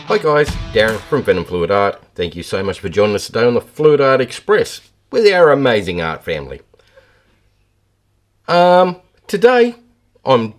Hi guys, Darren from venomfluidart. Thank you so much for joining us today on the Fluid Art Express with our amazing art family. Today I'm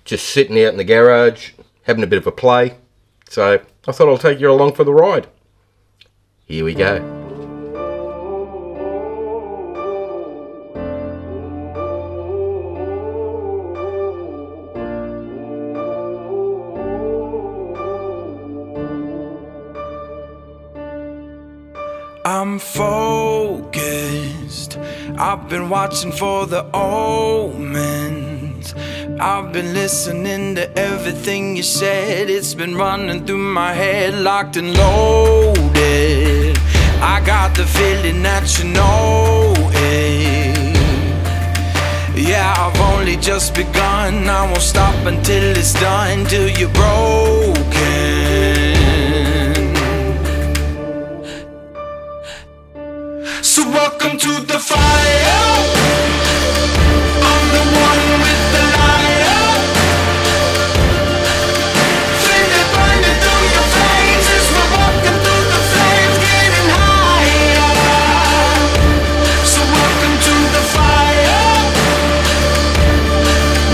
just sitting out in the garage having a bit of a play, so I thought I'll take you along for the ride. Here we go. I'm focused. I've been watching for the omens. I've been listening to everything you said. It's been running through my head, locked and loaded. I got the feeling that you know it. Yeah, I've only just begun. I won't stop until it's done, till you're broken. So welcome to the fire. I'm the one with the liar. Feel it burning through your veins as we're walking through the flames, getting higher. So welcome to the fire.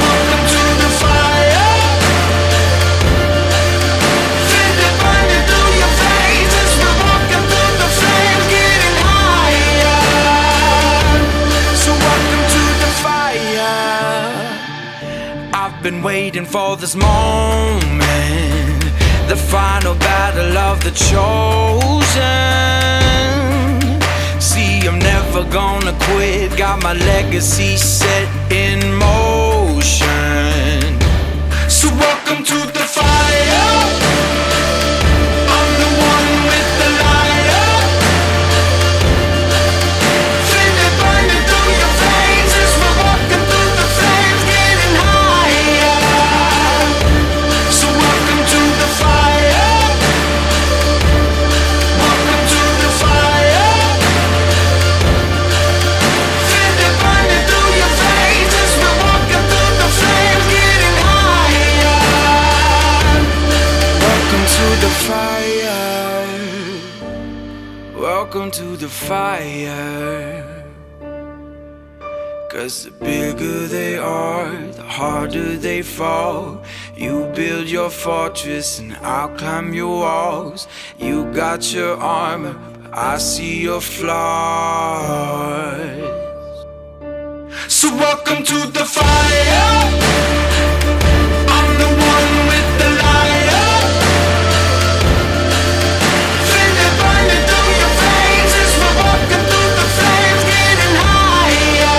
Welcome to the fire. Feel it burning through your veins as we're walking through the flames, getting higher. So welcome to the fire. I've been waiting for this moment, the final battle of the chosen. See, I'm never gonna quit, got my legacy set in motion. So welcome to the fire. I'm the one with the liar. Feel it burning through your veins as we're walking through the flames, getting higher. So welcome to the fire. Welcome to the fire. Feel it burning through your veins as we're walking through the flames, getting higher. Welcome to the fire. Welcome to the fire. 'Cause the bigger they are, the harder they fall. You build your fortress and I'll climb your walls. You got your armor, but I see your flaws. So welcome to the fire. I'm the one with the liar. Feel it burning through your veins as we're walking through the flames, getting higher.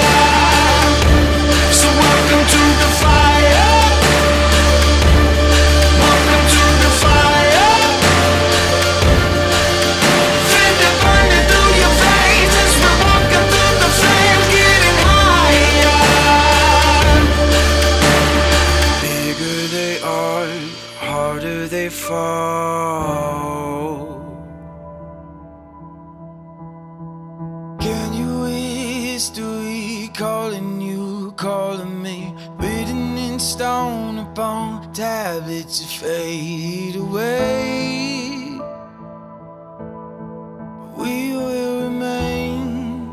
So welcome to the fire. Welcome to the fire. Feel it burning through your veins as we're walking through the flames, getting higher. Bigger they are, the harder they fall. Can you history calling you, calling me, written in stone upon tablets that fade away? We will remain.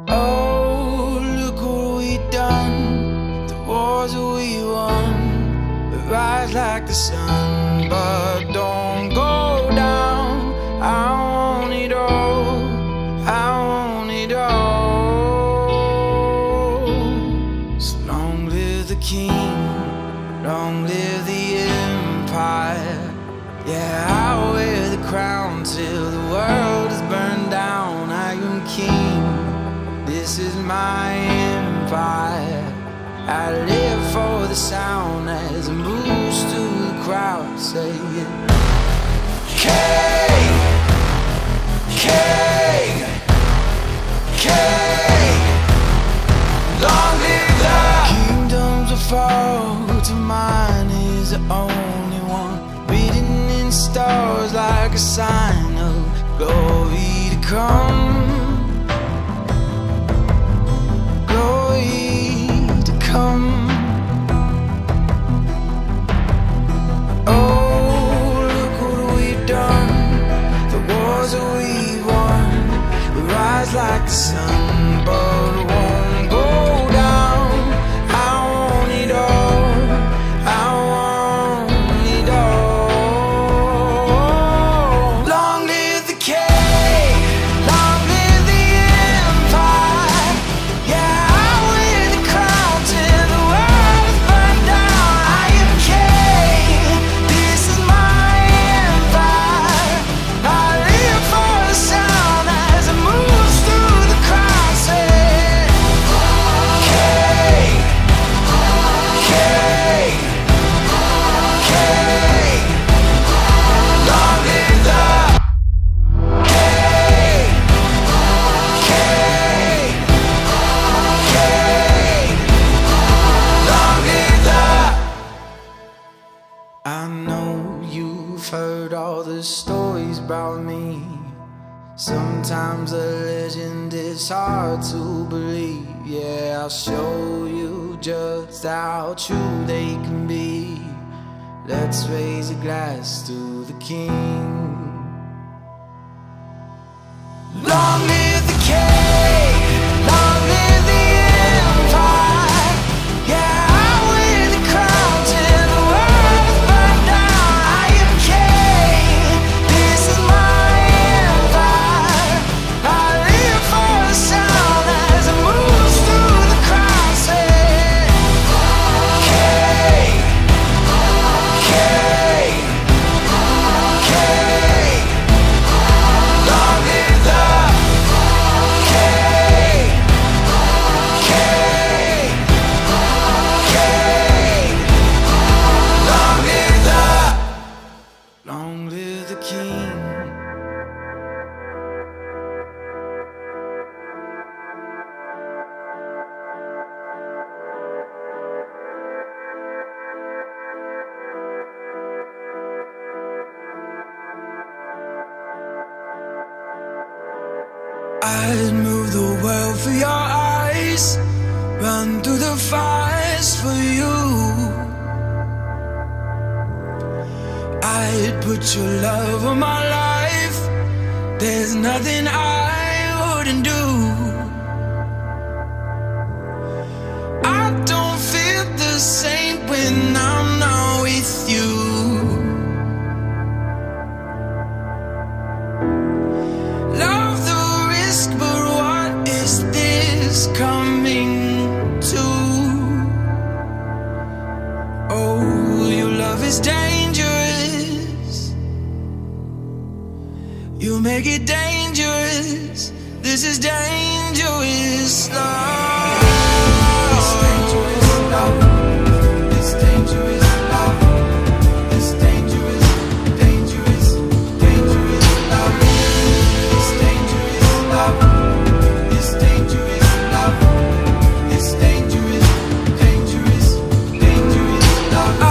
Oh, look what we done, the wars that we won. We rise like the sun, but don't go down. I want it all, I want it all. So long live the king, long live the empire. Yeah, I'll wear the crown till the world is burned down. I am king, this is my empire. I live for the sound as it moves through the crowd, saying King, King, King. Long live the kingdoms will fall to mine is the only one, written in stars like a sign of glory to come. Glory to come. all the stories about me. Sometimes a legend is hard to believe. Yeah, I'll show you just how true they can be. Let's raise a glass to the king. Long live the king, long live the empire. Yeah, I wear the crown till the world is burned down. I am king, this is my empire. I live for the sound as it moves through the crowd. Say, king, king, king. Long live the king, king, king. Long live the king. I'd move the world for your eyes, run through the fires for you. I'd put your love on my life. There's nothing I wouldn't do. I don't feel the same when I'm not with you. Love the risk, but what is this coming to? Oh, your love is dangerous. You make it dangerous. This is dangerous love. It's dangerous love. It's dangerous love. It's dangerous, dangerous, dangerous love. It's dangerous love. It's dangerous love. It's dangerous, dangerous, dangerous love. I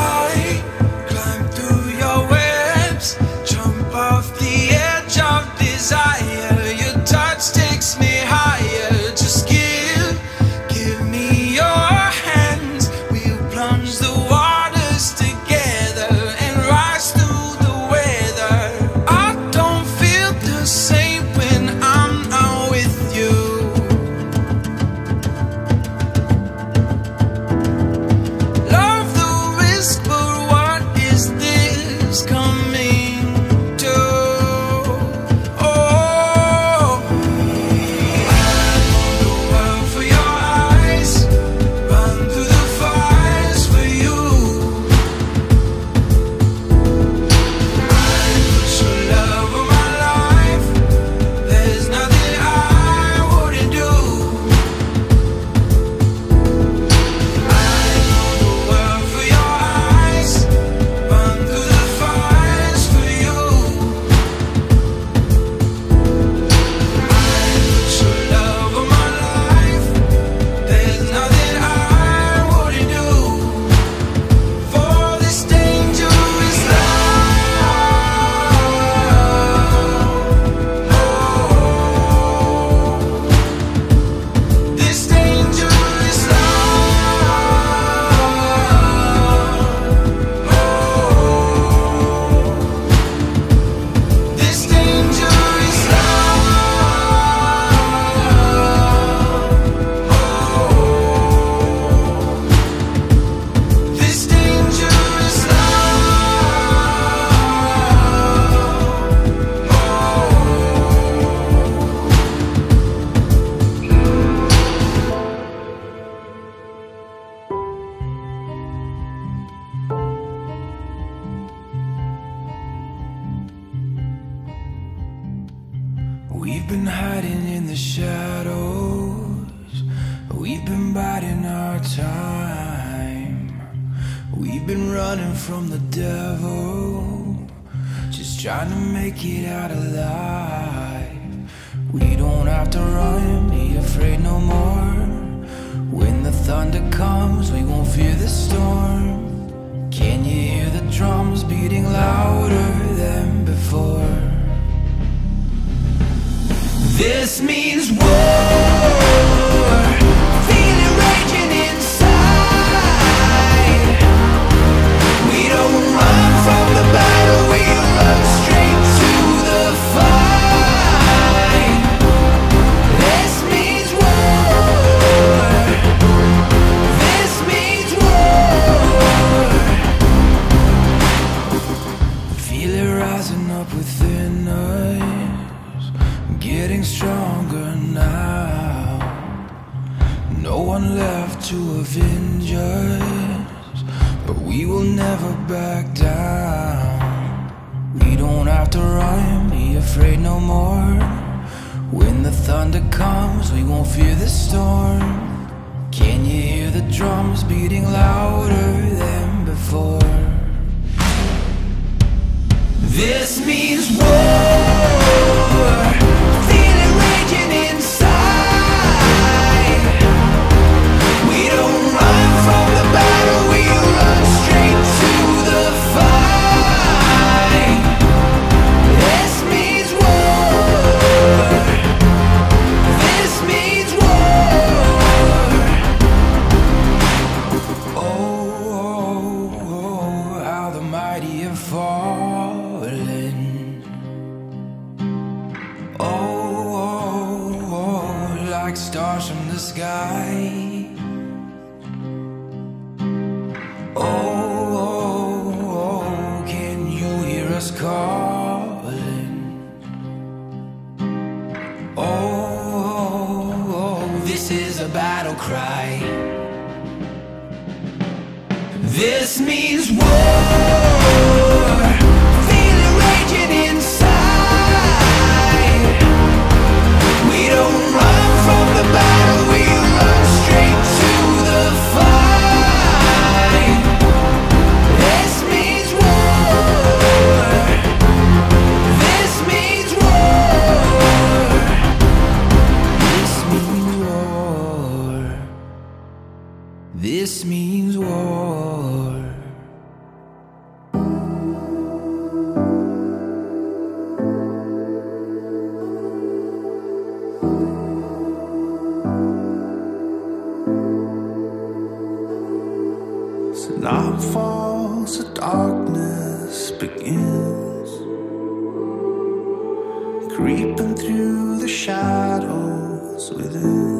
climb through your webs, jump off the edge of desire. Your touch takes me higher. Just give me your hands. We'll plunge the waters together and rise through the weather. I don't feel the same when I'm not with you. Love the risk, but what is this coming to? Oh, the world for your eyes, run through the fires for you. I put your love on my life. There's nothing I wouldn't do. I know the world for your eyes, run through the fires for you. I put your love on my life. There's nothing I wouldn't do for this dangerous love. Oh, this dangerous love. Oh, this dangerous love. Oh, this dangerous We've been hiding in the shadows. We've been biding our time. We've been running from the devil, just trying to make it out alive. We don't have to run, be afraid no more. When the thunder comes, we won't fear the storm. Can you hear the drums beating louder than before? This means war. Feel it raging inside. We don't run from the battle, we run straight to the fight. This means war. This means war. Feel it rising up within us, getting stronger now. No one left to avenge us, but we will never back down. We don't have to run, be afraid no more. When the thunder comes, we won't fear the storm. Can you hear the drums beating louder than before? This means war. Feel it raging inside. We don't run from the battle, we run straight to the fight. This means war. This means war. Oh, how the mighty have fallen. Oh, like stars from the sky. Oh, can you hear us calling? Oh, this is a battle cry. This means war. Feel it raging inside. We don't run from the battle, we run straight to the fight. This means war. This means war. This means war. This means war. So night falls, the darkness begins, creeping through the shadows within.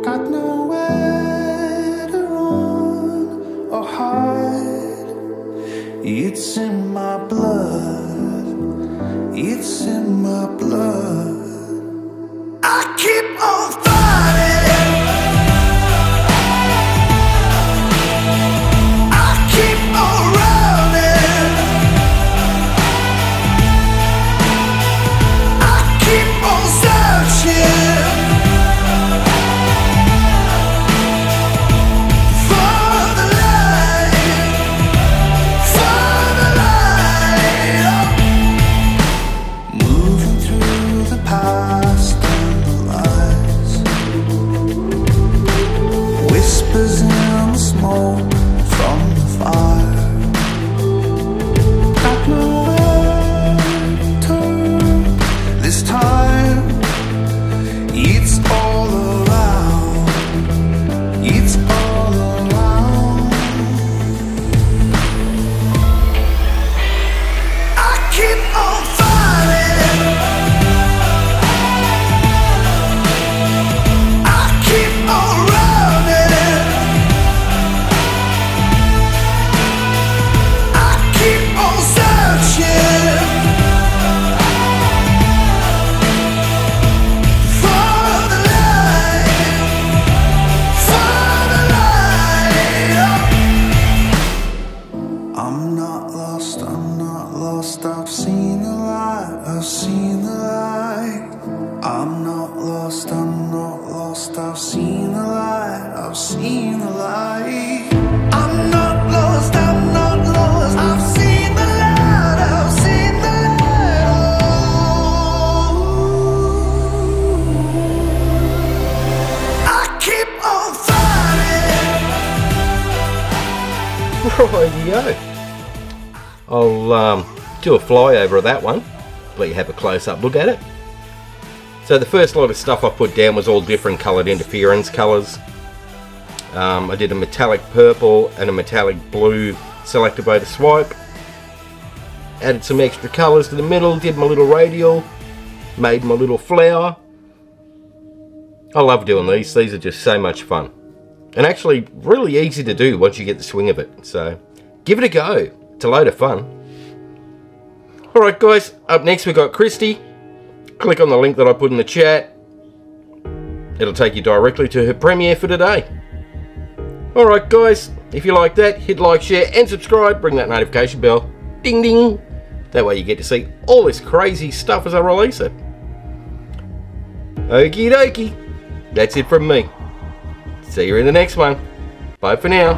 Got nowhere to run or hide. It's in my blood. It's in my blood. I keep on fighting. I keep on running. I keep on searching for the light, for the light. Moving through the past and the lies, whispers in the smoke from the fire. Got nowhere to turn this time. It's all around. It's all around. I keep on fighting. I keep on running. I keep on searching for the light, for the light. I'm not lost, I'm not lost. I've seen the light, I've seen the light. I'm not lost, I'm not lost. I've seen the light, I've seen the light. I'm not lost, I'm not lost. I've seen the light, I've seen the light. Oh, I keep on fighting. Rightio. I'll do a flyover of that one, let you have a close-up look at it. So the first lot of stuff I put down was all different coloured interference colours. I did a metallic purple and a metallic blue selector by the swipe. Added some extra colours to the middle, did my little radial, made my little flower. I love doing these are just so much fun. And actually really easy to do once you get the swing of it. So give it a go, it's a load of fun. Alright guys, up next we've got Kristey. Click on the link that I put in the chat. It'll take you directly to her premiere for today. Alright guys, if you like that, hit like, share and subscribe. Ring that notification bell. Ding ding. That way you get to see all this crazy stuff as I release it. Okie dokie. That's it from me. See you in the next one. Bye for now.